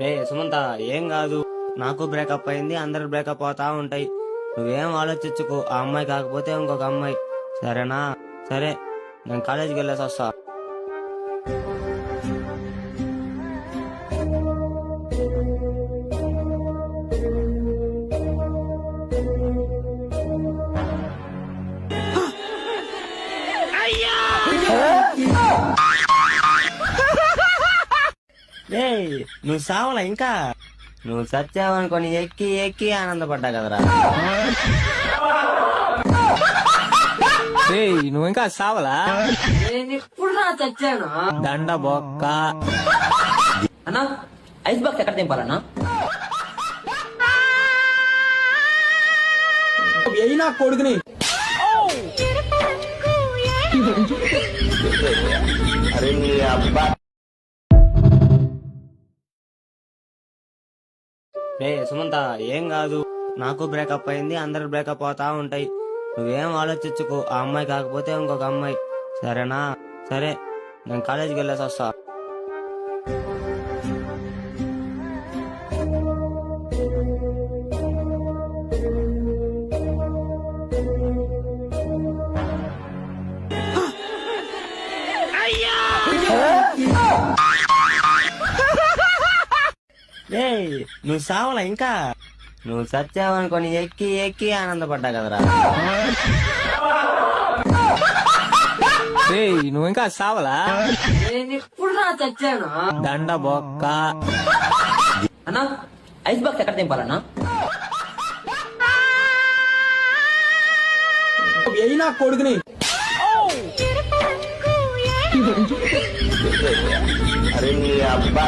రే సుమంత, ఏం కాదు, నాకు బ్రేకప్ అయింది, అందరు బ్రేకప్ అవుతా ఉంటాయి. నువ్వేం ఆలోచించుకో, ఆ అమ్మాయి కాకపోతే ఇంకొక అమ్మాయి, సరేనా? సరే, నేను కాలేజీకి వెళ్ళేసి వస్తా. ఏయ్, నువ్వు సావలా ఇంకా? నువ్వు సచ్చావనుకొని ఎక్కి ఎక్కి ఆనందపడ్డా కదరా. నువ్వు ఇంకా సావలా? నేను ఇప్పుడు రా చచ్చాను. దండ బొక్క. అన్నా, ఐస్ బాక్స్ ఎక్కడ దింపాలన్నా? నా కొడుకుని రే సుమంత, ఏం కాదు, నాకు బ్రేకప్ అయింది, అందరు బ్రేకప్ అవుతా ఉంటాయి. నువ్వేం ఆలోచించుకో, ఆ అమ్మాయి కాకపోతే ఇంకొక అమ్మాయి, సరేనా? సరే, నేను కాలేజీకి వెళ్ళేసి వస్తా. ఏయ్, నువ్వు సావలా ఇంకా? నువ్వు సచ్చావనుకొని ఎక్కి ఎక్కి ఆనందపడ్డా కదరా. నువ్వు ఇంకా సావలా? నేను ఇప్పుడు రా చచ్చాను. దండ బొక్క. అన్నా, ఐస్ బాక్స్ ఎక్కడ దింపాలన్నా? నా కొడుకుని అరే అబ్బా.